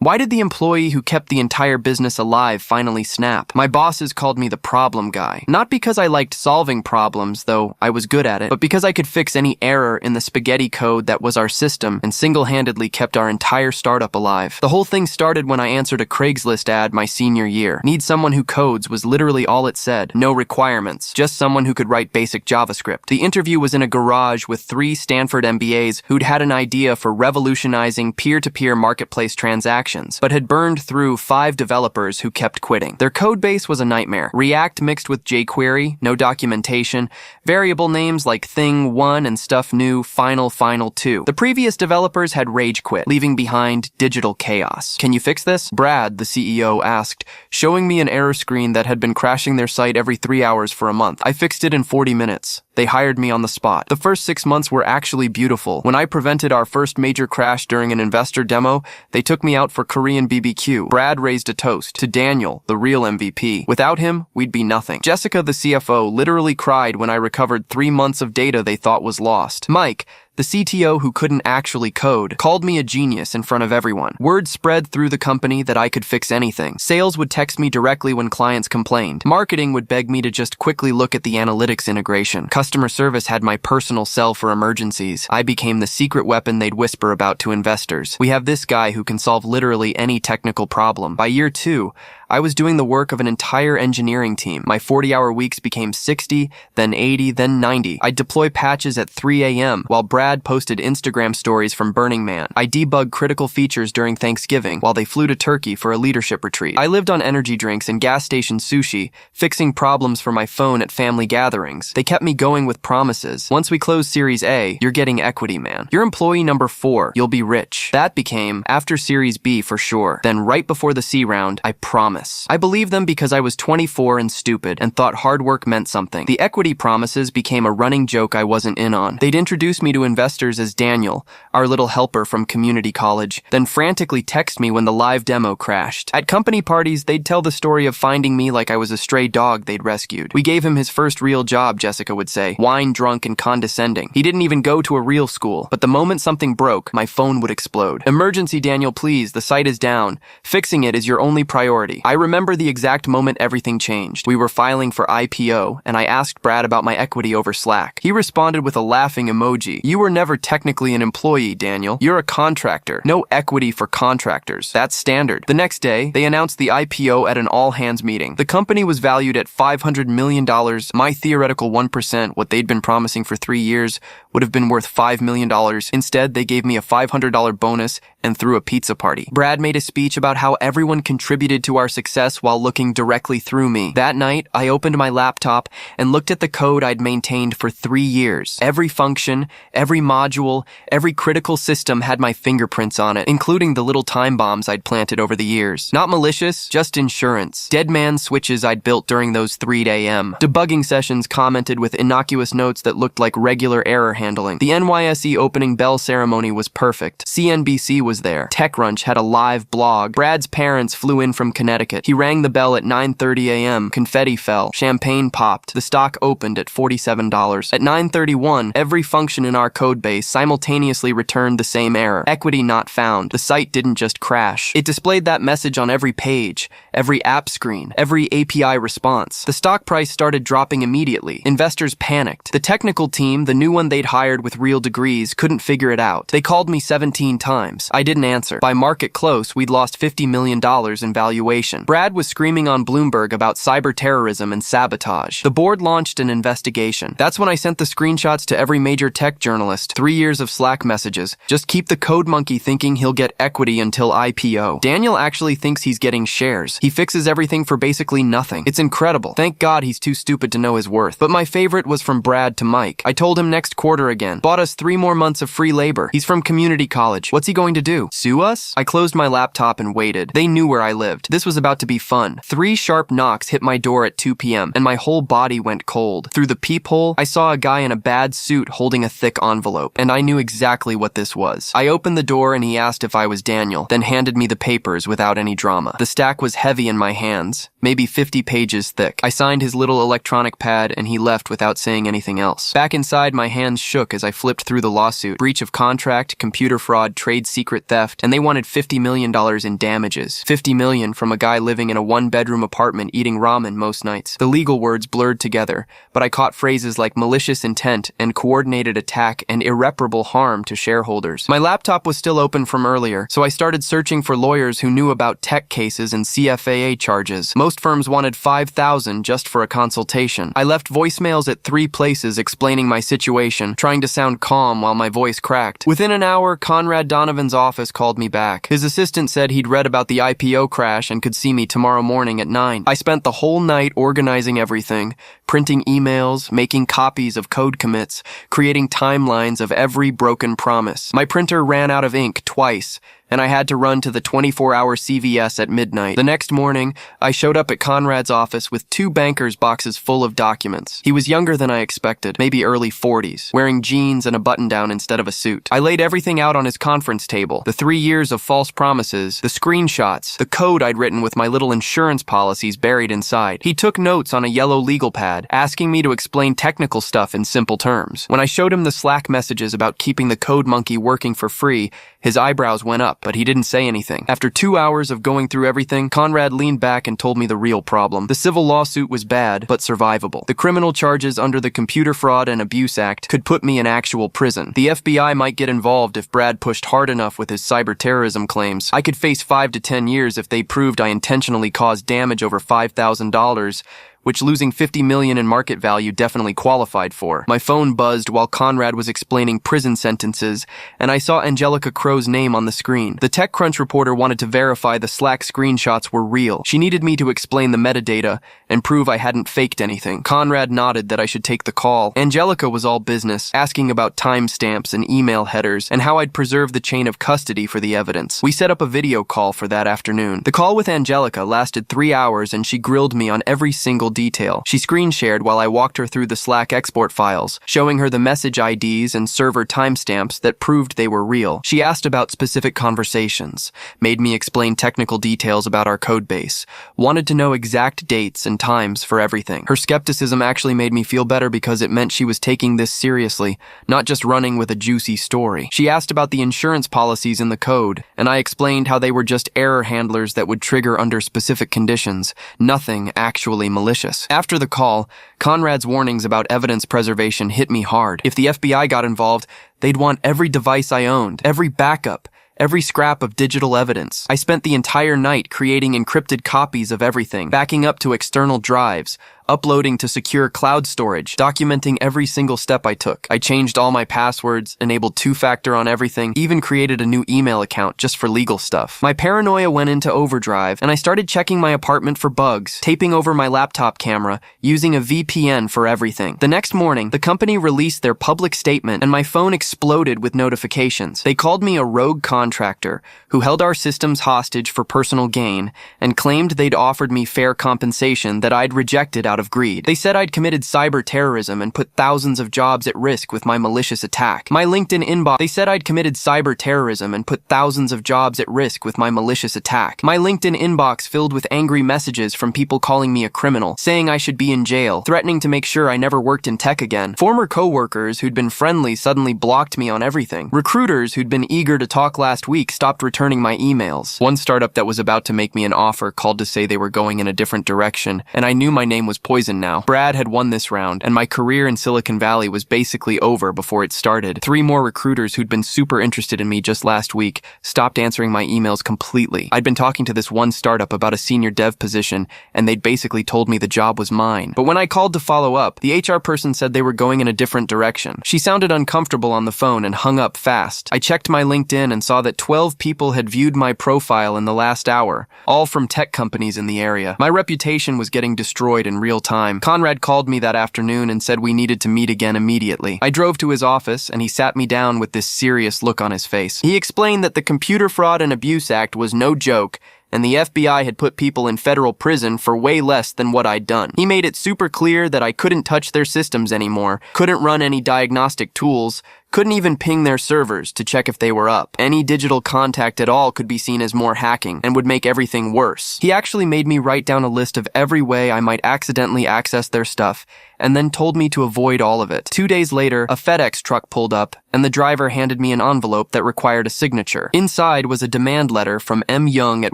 Why did the employee who kept the entire business alive finally snap? My bosses called me the problem guy. Not because I liked solving problems, though I was good at it, but because I could fix any error in the spaghetti code that was our system and single-handedly kept our entire startup alive. The whole thing started when I answered a Craigslist ad my senior year. Need someone who codes was literally all it said. No requirements, just someone who could write basic JavaScript. The interview was in a garage with 3 Stanford MBAs who'd had an idea for revolutionizing peer-to-peer marketplace transactions, but had burned through 5 developers who kept quitting. Their code base was a nightmare. React mixed with jQuery, no documentation, variable names like thing1 and stuff new, final2. The previous developers had rage quit, leaving behind digital chaos. Can you fix this? Brad, the CEO, asked, showing me an error screen that had been crashing their site every 3 hours for a month. I fixed it in 40 minutes. They hired me on the spot. The first 6 months were actually beautiful. When I prevented our first major crash during an investor demo, they took me out for Korean BBQ. Brad raised a toast to Daniel, the real MVP. Without him, we'd be nothing. Jessica, the CFO, literally cried when I recovered 3 months of data they thought was lost. Mike, the CTO who couldn't actually code, called me a genius in front of everyone. Word spread through the company that I could fix anything. Sales would text me directly when clients complained. Marketing would beg me to just quickly look at the analytics integration. Customer service had my personal cell for emergencies. I became the secret weapon they'd whisper about to investors. We have this guy who can solve literally any technical problem. By year 2, I was doing the work of an entire engineering team. My 40-hour weeks became 60, then 80, then 90. I'd deploy patches at 3 a.m. while Brad posted Instagram stories from Burning Man. I debugged critical features during Thanksgiving while they flew to Turkey for a leadership retreat. I lived on energy drinks and gas station sushi, fixing problems for my phone at family gatherings. They kept me going with promises. Once we closed Series A, you're getting equity, man. You're employee number 4. You'll be rich. That became after Series B for sure. Then right before the C round, I promise. I believed them because I was 24 and stupid and thought hard work meant something. The equity promises became a running joke I wasn't in on. They'd introduce me to investors as Daniel, our little helper from community college, then frantically text me when the live demo crashed. At company parties, they'd tell the story of finding me like I was a stray dog they'd rescued. We gave him his first real job, Jessica would say, wine drunk and condescending. He didn't even go to a real school, but the moment something broke, my phone would explode. Emergency, Daniel, please, the site is down. Fixing it is your only priority. I remember the exact moment everything changed. We were filing for IPO, and I asked Brad about my equity over Slack. He responded with a laughing emoji. You were never technically an employee, Daniel. You're a contractor. No equity for contractors. That's standard. The next day, they announced the IPO at an all-hands meeting. The company was valued at $500 million. My theoretical 1%, what they'd been promising for 3 years, would have been worth $5 million. Instead, they gave me a $500 bonus and threw a pizza party. Brad made a speech about how everyone contributed to our success while looking directly through me. That night, I opened my laptop and looked at the code I'd maintained for 3 years. Every function, every module, every critical system had my fingerprints on it, including the little time bombs I'd planted over the years. Not malicious, just insurance. Dead man switches I'd built during those 3 a.m. Debugging sessions commented with innocuous notes that looked like regular error handling. The NYSE opening bell ceremony was perfect. CNBC was there. TechCrunch had a live blog. Brad's parents flew in from Connecticut. He rang the bell at 9:30 a.m. Confetti fell. Champagne popped. The stock opened at $47. At 9:31, every function in our codebase simultaneously returned the same error. Equity not found. The site didn't just crash. It displayed that message on every page, every app screen, every API response. The stock price started dropping immediately. Investors panicked. The technical team, the new one they'd hired with real degrees, couldn't figure it out. They called me 17 times. I didn't answer. By market close, we'd lost $50 million in valuation. Brad was screaming on Bloomberg about cyber terrorism and sabotage. The board launched an investigation. That's when I sent the screenshots to every major tech journalist. 3 years of Slack messages. Just keep the code monkey thinking he'll get equity until IPO. Daniel actually thinks he's getting shares. He fixes everything for basically nothing. It's incredible. Thank God he's too stupid to know his worth. But my favorite was from Brad to Mike. I told him next quarter again. Bought us 3 more months of free labor. He's from community college. What's he going to do? Sue us? I closed my laptop and waited. They knew where I lived. This was about to be fun. 3 sharp knocks hit my door at 2 p.m. and my whole body went cold. Through the peephole, I saw a guy in a bad suit holding a thick envelope, and I knew exactly what this was. I opened the door and he asked if I was Daniel, then handed me the papers without any drama. The stack was heavy in my hands, maybe 50 pages thick. I signed his little electronic pad and he left without saying anything else. Back inside, my hands shook as I flipped through the lawsuit. Breach of contract, computer fraud, trade secret theft, and they wanted $50 million in damages. $50 million from a guy living in a one-bedroom apartment eating ramen most nights. The legal words blurred together, but I caught phrases like malicious intent and coordinated attack and irreparable harm to shareholders. My laptop was still open from earlier, so I started searching for lawyers who knew about tech cases and CFAA charges. Most firms wanted $5,000 just for a consultation. I left voicemails at 3 places explaining my situation, trying to sound calm while my voice cracked. Within an hour, Conrad Donovan's office called me back. His assistant said he'd read about the IPO crash and could see me tomorrow morning at 9. I spent the whole night organizing everything, printing emails, making copies of code commits, creating timelines of every broken promise. My printer ran out of ink twice, and I had to run to the 24-hour CVS at midnight. The next morning, I showed up at Conrad's office with 2 banker's boxes full of documents. He was younger than I expected, maybe early 40s, wearing jeans and a button-down instead of a suit. I laid everything out on his conference table, the 3 years of false promises, the screenshots, the code I'd written with my little insurance policies buried inside. He took notes on a yellow legal pad, asking me to explain technical stuff in simple terms. When I showed him the Slack messages about keeping the Code Monkey working for free, his eyebrows went up, but he didn't say anything. After 2 hours of going through everything, Conrad leaned back and told me the real problem. The civil lawsuit was bad, but survivable. The criminal charges under the Computer Fraud and Abuse Act could put me in actual prison. The FBI might get involved if Brad pushed hard enough with his cyber terrorism claims. I could face 5 to 10 years if they proved I intentionally caused damage over $5,000, which losing $50 million in market value definitely qualified for. My phone buzzed while Conrad was explaining prison sentences, and I saw Angelica Crow's name on the screen. The TechCrunch reporter wanted to verify the Slack screenshots were real. She needed me to explain the metadata and prove I hadn't faked anything. Conrad nodded that I should take the call. Angelica was all business, asking about timestamps and email headers and how I'd preserve the chain of custody for the evidence. We set up a video call for that afternoon. The call with Angelica lasted 3 hours, and she grilled me on every single detail. She screen shared while I walked her through the Slack export files, showing her the message IDs and server timestamps that proved they were real. She asked about specific conversations, made me explain technical details about our codebase, wanted to know exact dates and times for everything. Her skepticism actually made me feel better because it meant she was taking this seriously, not just running with a juicy story. She asked about the insurance policies in the code, and I explained how they were just error handlers that would trigger under specific conditions, nothing actually malicious. After the call, Conrad's warnings about evidence preservation hit me hard. If the FBI got involved, they'd want every device I owned, every backup, every scrap of digital evidence. I spent the entire night creating encrypted copies of everything, backing up to external drives, uploading to secure cloud storage, documenting every single step I took. I changed all my passwords, enabled 2-factor on everything, even created a new email account just for legal stuff. My paranoia went into overdrive, and I started checking my apartment for bugs, taping over my laptop camera, using a VPN for everything. The next morning, the company released their public statement, and my phone exploded with notifications. They called me a rogue contractor who held our systems hostage for personal gain and claimed they'd offered me fair compensation that I'd rejected out of greed. They said I'd committed cyber terrorism and put thousands of jobs at risk with my malicious attack. My LinkedIn inbox. They said I'd committed cyber terrorism and put thousands of jobs at risk with my malicious attack. My LinkedIn inbox filled with angry messages from people calling me a criminal, saying I should be in jail, threatening to make sure I never worked in tech again. Former coworkers who'd been friendly suddenly blocked me on everything. Recruiters who'd been eager to talk last week stopped returning my emails. One startup that was about to make me an offer called to say they were going in a different direction, and I knew my name was poison now. Brad had won this round, and my career in Silicon Valley was basically over before it started. 3 more recruiters who'd been super interested in me just last week stopped answering my emails completely. I'd been talking to this one startup about a senior dev position, and they'd basically told me the job was mine. But when I called to follow up, the HR person said they were going in a different direction. She sounded uncomfortable on the phone and hung up fast. I checked my LinkedIn and saw that 12 people had viewed my profile in the last hour, all from tech companies in the area. My reputation was getting destroyed in real time. Conrad called me that afternoon and said we needed to meet again immediately. I drove to his office, and he sat me down with this serious look on his face. He explained that the Computer Fraud and Abuse Act was no joke, and the FBI had put people in federal prison for way less than what I'd done. He made it super clear that I couldn't touch their systems anymore, couldn't run any diagnostic tools, Couldn't even ping their servers to check if they were up. Any digital contact at all could be seen as more hacking and would make everything worse. He actually made me write down a list of every way I might accidentally access their stuff and then told me to avoid all of it. 2 days later, a FedEx truck pulled up and the driver handed me an envelope that required a signature. Inside was a demand letter from M. Young at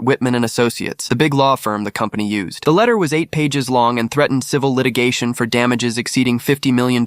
Whitman & Associates, the big law firm the company used. The letter was 8 pages long and threatened civil litigation for damages exceeding $50 million,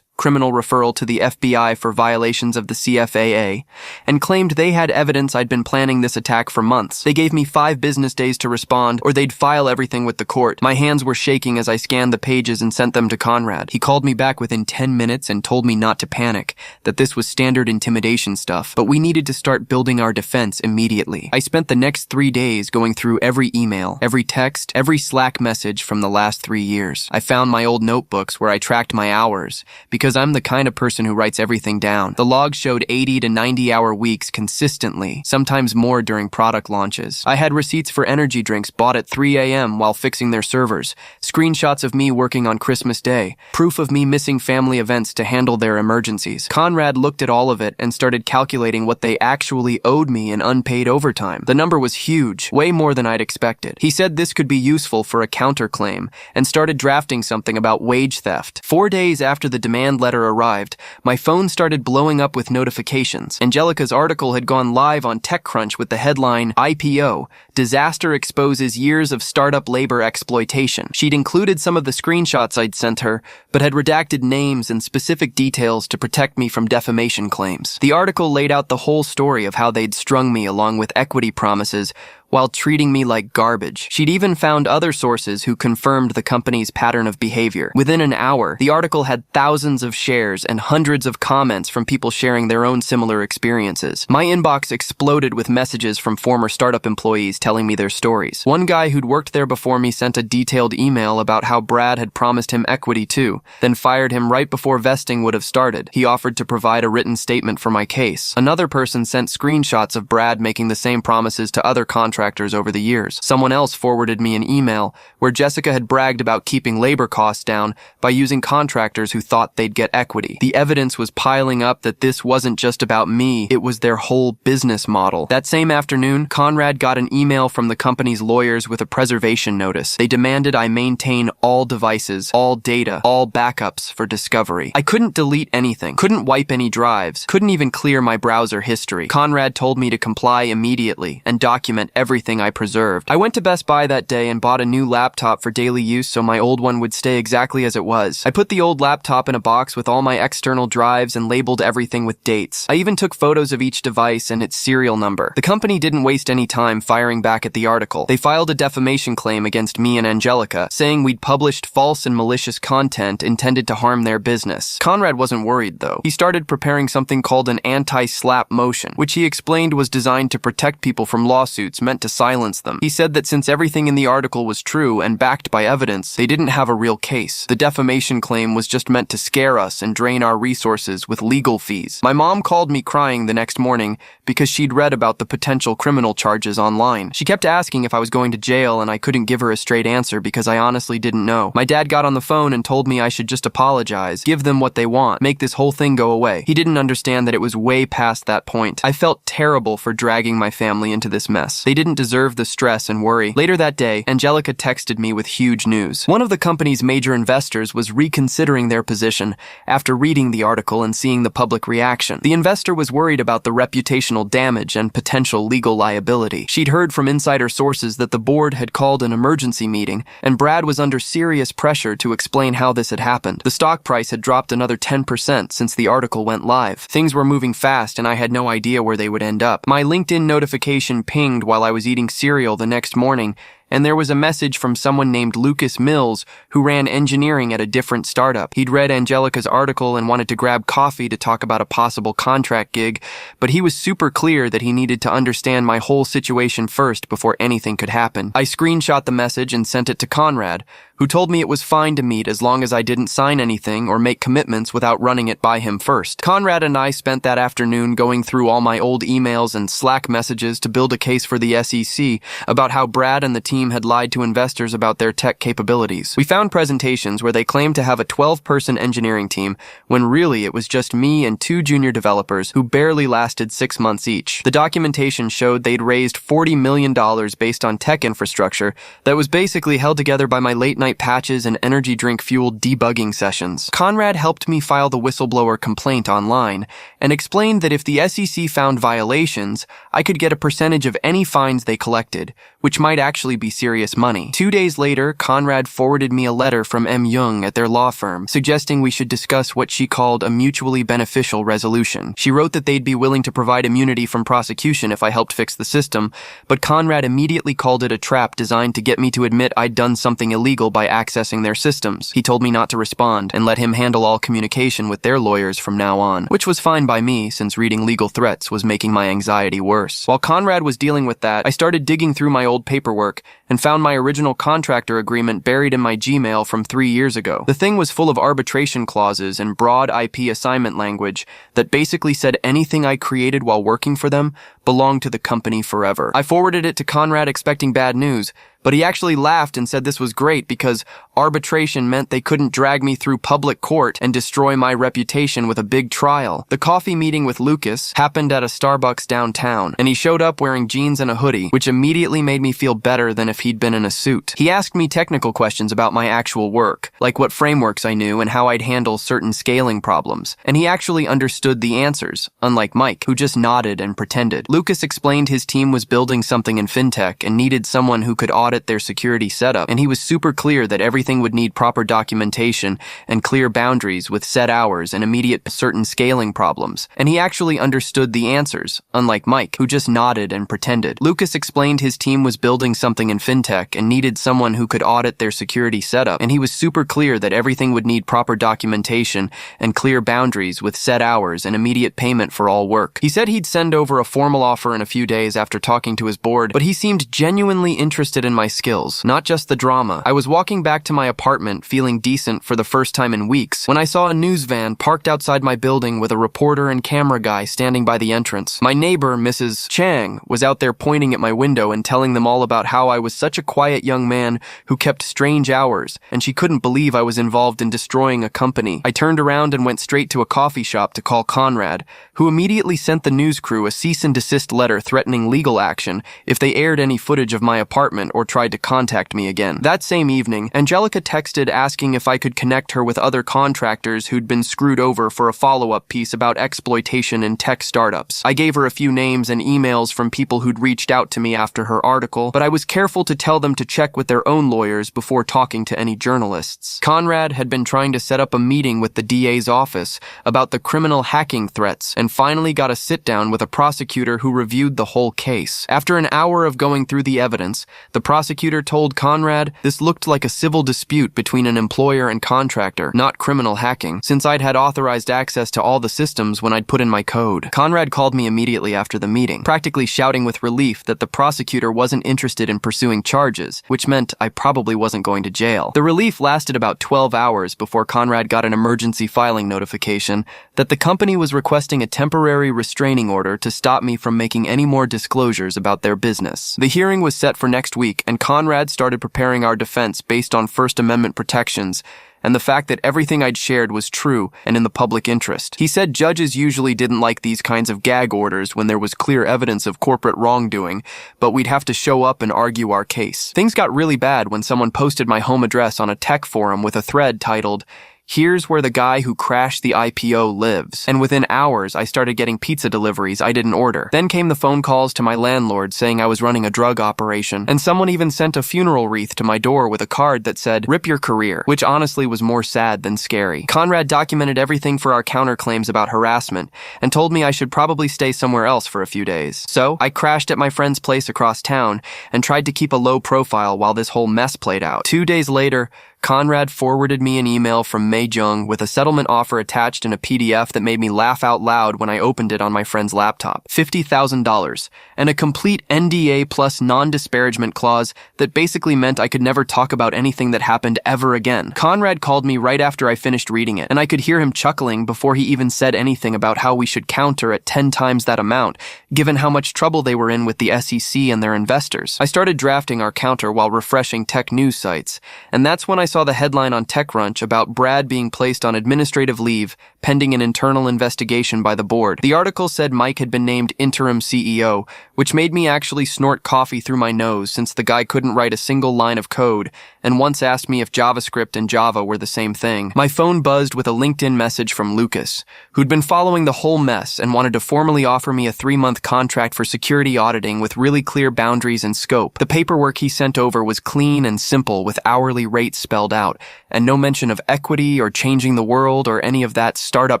criminal referral to the FBI for violations of the CFAA, and claimed they had evidence I'd been planning this attack for months. They gave me 5 business days to respond, or they'd file everything with the court. My hands were shaking as I scanned the pages and sent them to Conrad. He called me back within 10 minutes and told me not to panic, that this was standard intimidation stuff, but we needed to start building our defense immediately. I spent the next 3 days going through every email, every text, every Slack message from the last 3 years. I found my old notebooks where I tracked my hours, because I'm the kind of person who writes everything down. The log showed 80 to 90-hour weeks consistently, sometimes more during product launches. I had receipts for energy drinks bought at 3 a.m. while fixing their servers, screenshots of me working on Christmas Day, proof of me missing family events to handle their emergencies. Conrad looked at all of it and started calculating what they actually owed me in unpaid overtime. The number was huge, way more than I'd expected. He said this could be useful for a counterclaim and started drafting something about wage theft. 4 days after the demand letter arrived, my phone started blowing up with notifications. Angelica's article had gone live on TechCrunch with the headline, IPO, Disaster Exposes Years of Startup Labor Exploitation. She'd included some of the screenshots I'd sent her, but had redacted names and specific details to protect me from defamation claims. The article laid out the whole story of how they'd strung me along with equity promises while treating me like garbage. She'd even found other sources who confirmed the company's pattern of behavior. Within an hour, the article had thousands of shares and hundreds of comments from people sharing their own similar experiences. My inbox exploded with messages from former startup employees telling me their stories. One guy who'd worked there before me sent a detailed email about how Brad had promised him equity too, then fired him right before vesting would have started. He offered to provide a written statement for my case. Another person sent screenshots of Brad making the same promises to other contractors over the years. Someone else forwarded me an email where Jessica had bragged about keeping labor costs down by using contractors who thought they'd get equity. The evidence was piling up that this wasn't just about me, it was their whole business model. That same afternoon, Conrad got an email from the company's lawyers with a preservation notice. They demanded I maintain all devices, all data, all backups for discovery. I couldn't delete anything, couldn't wipe any drives, couldn't even clear my browser history. Conrad told me to comply immediately and document everything I preserved. I went to Best Buy that day and bought a new laptop for daily use so my old one would stay exactly as it was. I put the old laptop in a box with all my external drives and labeled everything with dates. I even took photos of each device and its serial number. The company didn't waste any time firing back at the article. They filed a defamation claim against me and Angelica, saying we'd published false and malicious content intended to harm their business. Conrad wasn't worried, though. He started preparing something called an anti-slap motion, which he explained was designed to protect people from lawsuits meant to silence them. He said that since everything in the article was true and backed by evidence, they didn't have a real case. The defamation claim was just meant to scare us and drain our resources with legal fees. My mom called me crying the next morning because she'd read about the potential criminal charges online. She kept asking if I was going to jail, and I couldn't give her a straight answer because I honestly didn't know. My dad got on the phone and told me I should just apologize, give them what they want, make this whole thing go away. He didn't understand that it was way past that point. I felt terrible for dragging my family into this mess. They didn't deserve the stress and worry. Later that day, Angelica texted me with huge news. One of the company's major investors was reconsidering their position after reading the article and seeing the public reaction. The investor was worried about the reputational damage and potential legal liability. She'd heard from insider sources that the board had called an emergency meeting, and Brad was under serious pressure to explain how this had happened. The stock price had dropped another 10% since the article went live. Things were moving fast, and I had no idea where they would end up. My LinkedIn notification pinged while I was eating cereal the next morning, and there was a message from someone named Lucas Mills who ran engineering at a different startup. He'd read Angelica's article and wanted to grab coffee to talk about a possible contract gig, but he was super clear that he needed to understand my whole situation first before anything could happen. I screenshot the message and sent it to Conrad, who told me it was fine to meet as long as I didn't sign anything or make commitments without running it by him first. Conrad and I spent that afternoon going through all my old emails and Slack messages to build a case for the SEC about how Brad and the team team had lied to investors about their tech capabilities. We found presentations where they claimed to have a 12-person engineering team, when really it was just me and 2 junior developers who barely lasted 6 months each. The documentation showed they'd raised $40 million based on tech infrastructure that was basically held together by my late-night patches and energy drink-fueled debugging sessions. Conrad helped me file the whistleblower complaint online and explained that if the SEC found violations, I could get a percentage of any fines they collected, which might actually be serious money. 2 days later, Conrad forwarded me a letter from M. Young at their law firm, suggesting we should discuss what she called a mutually beneficial resolution. She wrote that they'd be willing to provide immunity from prosecution if I helped fix the system, but Conrad immediately called it a trap designed to get me to admit I'd done something illegal by accessing their systems. He told me not to respond and let him handle all communication with their lawyers from now on, which was fine by me since reading legal threats was making my anxiety worse. While Conrad was dealing with that, I started digging through my old paperwork and found my original contractor agreement buried in my Gmail from 3 years ago. The thing was full of arbitration clauses and broad IP assignment language that basically said anything I created while working for them belonged to the company forever. I forwarded it to Conrad expecting bad news, but he actually laughed and said this was great because arbitration meant they couldn't drag me through public court and destroy my reputation with a big trial. The coffee meeting with Lucas happened at a Starbucks downtown, and he showed up wearing jeans and a hoodie, which immediately made me feel better than if he'd been in a suit. He asked me technical questions about my actual work, like what frameworks I knew and how I'd handle certain scaling problems, and he actually understood the answers, unlike Mike, who just nodded and pretended. Lucas explained his team was building something in fintech and needed someone who could audit their security setup, and he was super clear that everything would need proper documentation and clear boundaries with set hours and immediate certain scaling problems, and he actually understood the answers, unlike Mike, who just nodded and pretended. Lucas explained his team was building something in fintech and needed someone who could audit their security setup, and he was super clear that everything would need proper documentation and clear boundaries with set hours and immediate payment for all work. He said he'd send over a formal offer in a few days after talking to his board, but he seemed genuinely interested in my skills, not just the drama. I was walking back to my apartment feeling decent for the first time in weeks when I saw a news van parked outside my building with a reporter and camera guy standing by the entrance. My neighbor, Mrs. Chang, was out there pointing at my window and telling them all about how I was such a quiet young man who kept strange hours, and she couldn't believe I was involved in destroying a company. I turned around and went straight to a coffee shop to call Conrad, who immediately sent the news crew a cease and desist letter threatening legal action if they aired any footage of my apartment or tried to contact me again. That same evening, Angelica texted asking if I could connect her with other contractors who'd been screwed over for a follow-up piece about exploitation in tech startups. I gave her a few names and emails from people who'd reached out to me after her article, but I was careful to tell them to check with their own lawyers before talking to any journalists. Conrad had been trying to set up a meeting with the DA's office about the criminal hacking threats and finally got a sit-down with a prosecutor who reviewed the whole case. After an hour of going through the evidence, the prosecutor told Conrad this looked like a civil dispute between an employer and contractor, not criminal hacking, since I'd had authorized access to all the systems when I'd put in my code. Conrad called me immediately after the meeting, practically shouting with relief that the prosecutor wasn't interested in pursuing charges, which meant I probably wasn't going to jail. The relief lasted about 12 hours before Conrad got an emergency filing notification that the company was requesting a temporary restraining order to stop me from making any more disclosures about their business. The hearing was set for next week, and Conrad started preparing our defense based on First Amendment protections and the fact that everything I'd shared was true and in the public interest. He said judges usually didn't like these kinds of gag orders when there was clear evidence of corporate wrongdoing, but we'd have to show up and argue our case. Things got really bad when someone posted my home address on a tech forum with a thread titled, "Here's where the guy who crashed the IPO lives." And within hours, I started getting pizza deliveries I didn't order. Then came the phone calls to my landlord saying I was running a drug operation. And someone even sent a funeral wreath to my door with a card that said, "Rip your career," which honestly was more sad than scary. Conrad documented everything for our counterclaims about harassment and told me I should probably stay somewhere else for a few days. So I crashed at my friend's place across town and tried to keep a low profile while this whole mess played out. 2 days later, Conrad forwarded me an email from Mei Jung with a settlement offer attached in a PDF that made me laugh out loud when I opened it on my friend's laptop. $50,000, and a complete NDA plus non-disparagement clause that basically meant I could never talk about anything that happened ever again. Conrad called me right after I finished reading it, and I could hear him chuckling before he even said anything about how we should counter at 10 times that amount, given how much trouble they were in with the SEC and their investors. I started drafting our counter while refreshing tech news sites, and that's when I saw the headline on TechCrunch about Brad being placed on administrative leave pending an internal investigation by the board. The article said Mike had been named interim CEO, which made me actually snort coffee through my nose since the guy couldn't write a single line of code and once asked me if JavaScript and Java were the same thing. My phone buzzed with a LinkedIn message from Lucas, who'd been following the whole mess and wanted to formally offer me a 3-month contract for security auditing with really clear boundaries and scope. The paperwork he sent over was clean and simple with hourly rates spelled out, and no mention of equity or changing the world or any of that startup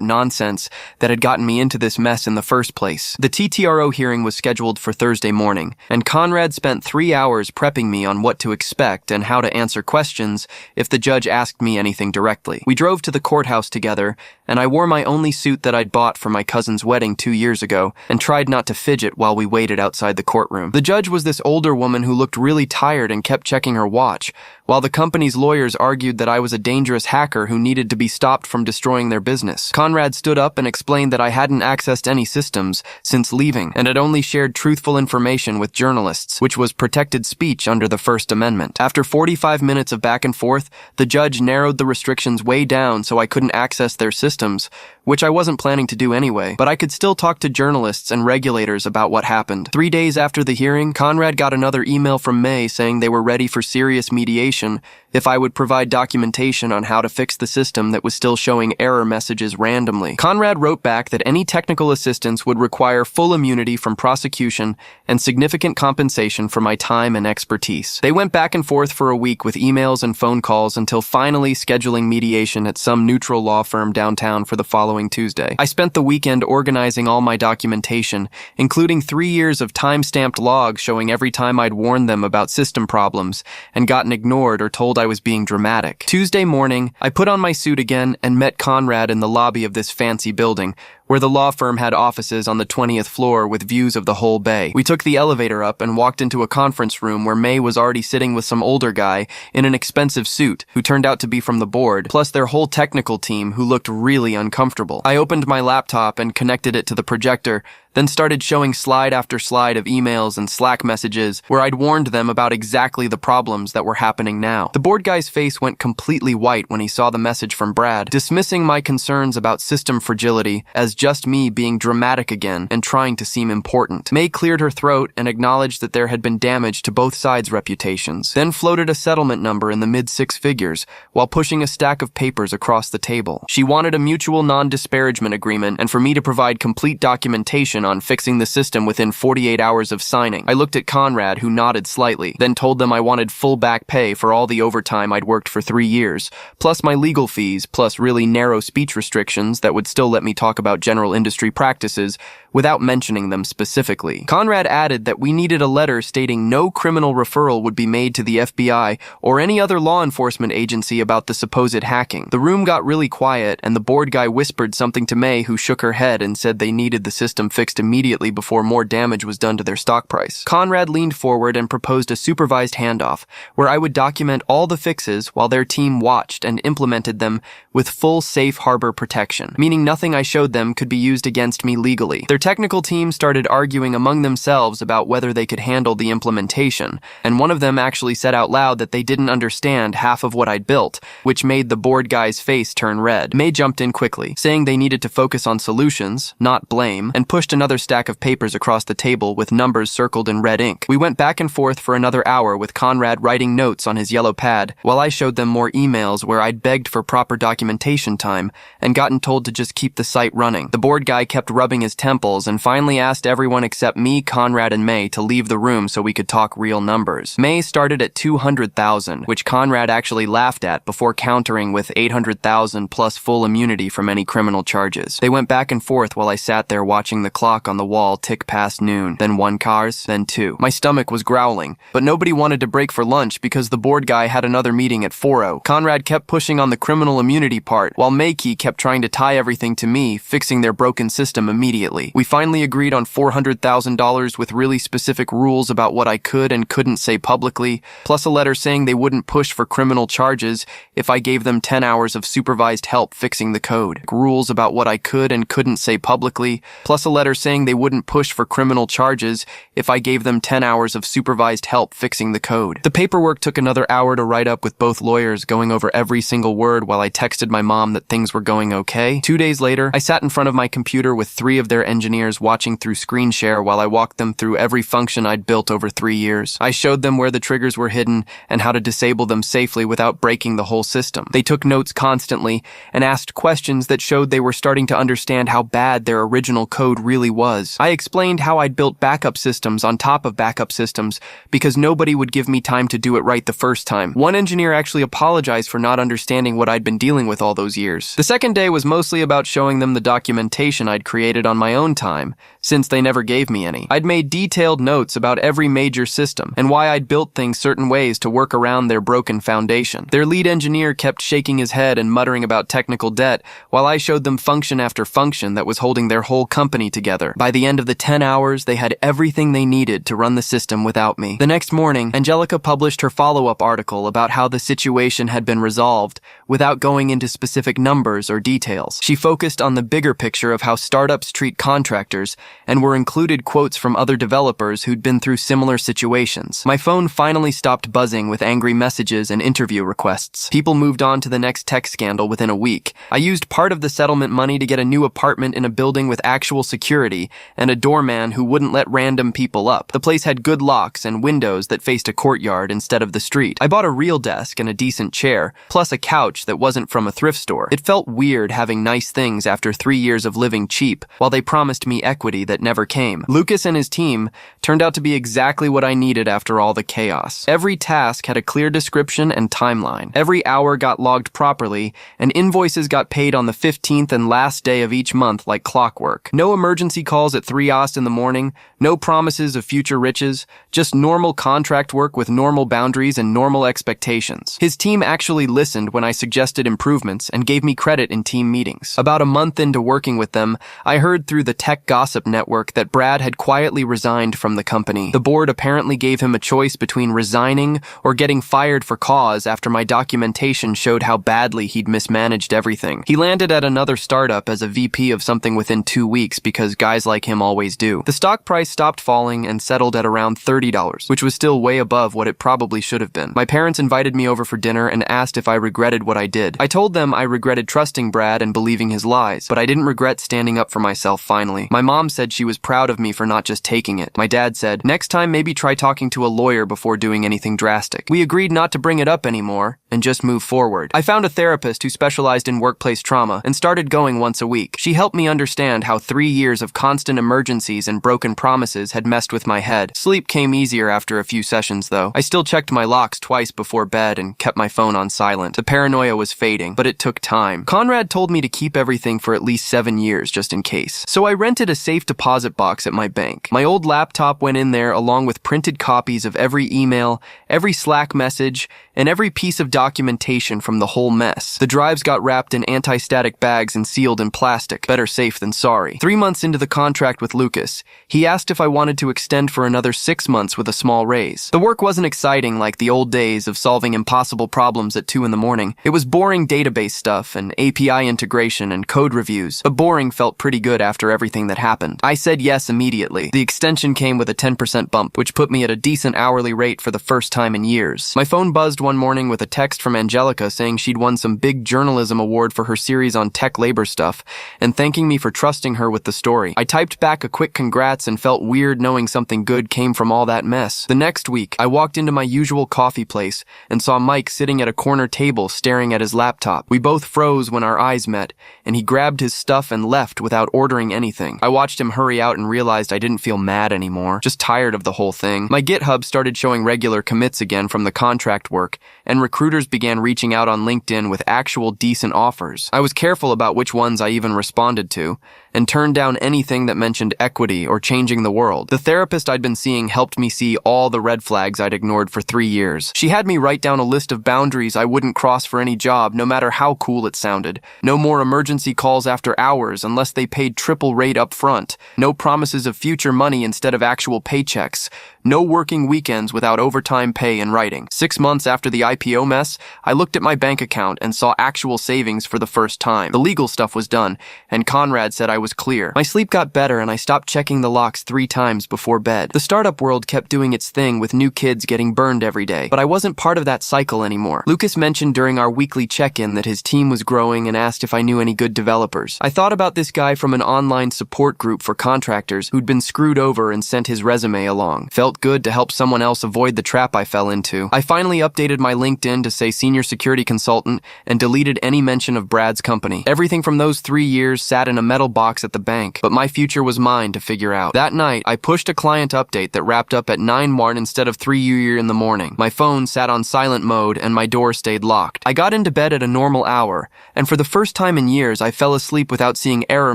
nonsense that had gotten me into this mess in the first place. The TTRO hearing was scheduled for Thursday morning, and Conrad spent 3 hours prepping me on what to expect and how to answer questions if the judge asked me anything directly. We drove to the courthouse together, and I wore my only suit that I'd bought for my cousin's wedding 2 years ago and tried not to fidget while we waited outside the courtroom. The judge was this older woman who looked really tired and kept checking her watch, while the company's lawyers argued that I was a dangerous hacker who needed to be stopped from destroying their business. Conrad stood up and explained that I hadn't accessed any systems since leaving and had only shared truthful information with journalists, which was protected speech under the First Amendment. After 45 minutes of back and forth, the judge narrowed the restrictions way down so I couldn't access their systems, which I wasn't planning to do anyway, but I could still talk to journalists and regulators about what happened. 3 days after the hearing, Conrad got another email from May saying they were ready for serious mediation if I would provide documentation on how to fix the system that was still showing error messages randomly. Conrad wrote back that any technical assistance would require full immunity from prosecution and significant compensation for my time and expertise. They went back and forth for a week with emails and phone calls until finally scheduling mediation at some neutral law firm downtown for the following Tuesday. I spent the weekend organizing all my documentation, including 3 years of time-stamped logs showing every time I'd warned them about system problems and gotten ignored or told I was being dramatic. Tuesday morning, I put on my suit again and met Conrad in the lobby of this fancy building, where the law firm had offices on the 20th floor with views of the whole bay. We took the elevator up and walked into a conference room where May was already sitting with some older guy in an expensive suit who turned out to be from the board, plus their whole technical team who looked really uncomfortable. I opened my laptop and connected it to the projector, then started showing slide after slide of emails and Slack messages where I'd warned them about exactly the problems that were happening now. The board guy's face went completely white when he saw the message from Brad, dismissing my concerns about system fragility as just me being dramatic again and trying to seem important. May cleared her throat and acknowledged that there had been damage to both sides' reputations, then floated a settlement number in the mid-6 figures while pushing a stack of papers across the table. She wanted a mutual non-disparagement agreement and for me to provide complete documentation on fixing the system within 48 hours of signing. I looked at Conrad, who nodded slightly, then told them I wanted full back pay for all the overtime I'd worked for 3 years, plus my legal fees, plus really narrow speech restrictions that would still let me talk about general industry practices without mentioning them specifically. Conrad added that we needed a letter stating no criminal referral would be made to the FBI or any other law enforcement agency about the supposed hacking. The room got really quiet, and the board guy whispered something to May, who shook her head and said they needed the system fixed immediately before more damage was done to their stock price. Conrad leaned forward and proposed a supervised handoff, where I would document all the fixes while their team watched and implemented them with full safe harbor protection, meaning nothing I showed them could be used against me legally. Their technical team started arguing among themselves about whether they could handle the implementation, and one of them actually said out loud that they didn't understand half of what I'd built, which made the board guy's face turn red. May jumped in quickly, saying they needed to focus on solutions, not blame, and pushed another stack of papers across the table with numbers circled in red ink. We went back and forth for another hour with Conrad writing notes on his yellow pad, while I showed them more emails where I'd begged for proper documentation time and gotten told to just keep the site running. everything. The board guy kept rubbing his temples and finally asked everyone except me, Conrad, and May to leave the room so we could talk real numbers. May started at 200,000, which Conrad actually laughed at before countering with 800,000 plus full immunity from any criminal charges. They went back and forth while I sat there watching the clock on the wall tick past noon, then 1 cars, then 2. My stomach was growling, but nobody wanted to break for lunch because the board guy had another meeting at 4:00. Conrad kept pushing on the criminal immunity part, while Makey kept trying to tie everything to me, fixing their broken system immediately. We finally agreed on $400,000 with really specific rules about what I could and couldn't say publicly, plus a letter saying they wouldn't push for criminal charges if I gave them 10 hours of supervised help fixing the code. Rules about what I could and couldn't say publicly, plus a letter saying they wouldn't push for criminal charges if I gave them 10 hours of supervised help fixing the code. The paperwork took another hour to write up with both lawyers going over every single word while I texted my mom that things were going okay. 2 days later, I sat in front of my computer with 3 of their engineers watching through screen share while I walked them through every function I'd built over 3 years. I showed them where the triggers were hidden and how to disable them safely without breaking the whole system. They took notes constantly and asked questions that showed they were starting to understand how bad their original code really was. I explained how I'd built backup systems on top of backup systems because nobody would give me time to do it right the first time. One engineer actually apologized for not understanding what I'd been dealing with all those years. The second day was mostly about showing them the documentation I'd created on my own time, since they never gave me any. I'd made detailed notes about every major system and why I'd built things certain ways to work around their broken foundation. Their lead engineer kept shaking his head and muttering about technical debt while I showed them function after function that was holding their whole company together. By the end of the 10 hours, they had everything they needed to run the system without me. The next morning, Angelica published her follow-up article about how the situation had been resolved without going into specific numbers or details. She focused on the bigger picture of how startups treat contractors and were included quotes from other developers who'd been through similar situations. My phone finally stopped buzzing with angry messages and interview requests. People moved on to the next tech scandal within a week. I used part of the settlement money to get a new apartment in a building with actual security and a doorman who wouldn't let random people up. The place had good locks and windows that faced a courtyard instead of the street. I bought a real desk and a decent chair, plus a couch that wasn't from a thrift store. It felt weird having nice things after 3 years of living cheap, while they promised me equity that never came. Lucas and his team turned out to be exactly what I needed after all the chaos. Every task had a clear description and timeline. Every hour got logged properly, and invoices got paid on the 15th and last day of each month like clockwork. No emergency calls at 3:00 in the morning, no promises of future riches, just normal contract work with normal boundaries and normal expectations. His team actually listened when I suggested improvements and gave me credit in team meetings. About a month into working with them, I heard through the tech gossip network that Brad had quietly resigned from the company. The board apparently gave him a choice between resigning or getting fired for cause after my documentation showed how badly he'd mismanaged everything. He landed at another startup as a VP of something within 2 weeks because guys like him always do. The stock price stopped falling and settled at around $30, which was still way above what it probably should have been. My parents invited me over for dinner and asked if I regretted what I did. I told them I regretted trusting Brad and believing his lies, but I didn't regret standing up for myself finally. My mom said she was proud of me for not just taking it. My dad said, next time maybe try talking to a lawyer before doing anything drastic. We agreed not to bring it up anymore and just move forward. I found a therapist who specialized in workplace trauma and started going once a week. She helped me understand how 3 years of constant emergencies and broken promises had messed with my head. Sleep came easier after a few sessions though. I still checked my locks twice before bed and kept my phone on silent. The paranoia was fading, but it took time. Conrad told me to keep everything for at least 7 years just in case. So I rented a safe deposit box at my bank. My old laptop went in there along with printed copies of every email, every Slack message, and every piece of documentation from the whole mess. The drives got wrapped in anti-static bags and sealed in plastic. Better safe than sorry. 3 months into the contract with Lucas, he asked if I wanted to extend for another 6 months with a small raise. The work wasn't exciting like the old days of solving impossible problems at 2 in the morning. It was boring database stuff and API integration and code reviews, but boring felt pretty good after everything that happened. I said yes immediately. The extension came with a 10% bump, which put me at a decent hourly rate for the first time in years. My phone buzzed one morning with a text text from Angelica saying she'd won some big journalism award for her series on tech labor stuff, and thanking me for trusting her with the story. I typed back a quick congrats and felt weird knowing something good came from all that mess. The next week, I walked into my usual coffee place and saw Mike sitting at a corner table staring at his laptop. We both froze when our eyes met, and he grabbed his stuff and left without ordering anything. I watched him hurry out and realized I didn't feel mad anymore, just tired of the whole thing. My GitHub started showing regular commits again from the contract work, and recruiters began reaching out on LinkedIn with actual decent offers. I was careful about which ones I even responded to, and turned down anything that mentioned equity or changing the world. The therapist I'd been seeing helped me see all the red flags I'd ignored for 3 years. She had me write down a list of boundaries I wouldn't cross for any job, no matter how cool it sounded. No more emergency calls after hours unless they paid triple rate up front. No promises of future money instead of actual paychecks. No working weekends without overtime pay in writing. 6 months after the IPO mess, I looked at my bank account and saw actual savings for the first time. The legal stuff was done, and Conrad said I was clear. My sleep got better and I stopped checking the locks 3 times before bed. The startup world kept doing its thing with new kids getting burned every day, but I wasn't part of that cycle anymore. Lucas mentioned during our weekly check-in that his team was growing and asked if I knew any good developers. I thought about this guy from an online support group for contractors who'd been screwed over and sent his resume along. Felt good to help someone else avoid the trap I fell into. I finally updated my LinkedIn to say senior security consultant and deleted any mention of Brad's company. Everything from those 3 years sat in a metal box at the bank, but my future was mine to figure out. That night, I pushed a client update that wrapped up at 9 instead of 3 in the morning. My phone sat on silent mode and my door stayed locked. I got into bed at a normal hour, and for the first time in years, I fell asleep without seeing error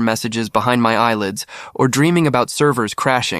messages behind my eyelids or dreaming about servers crashing.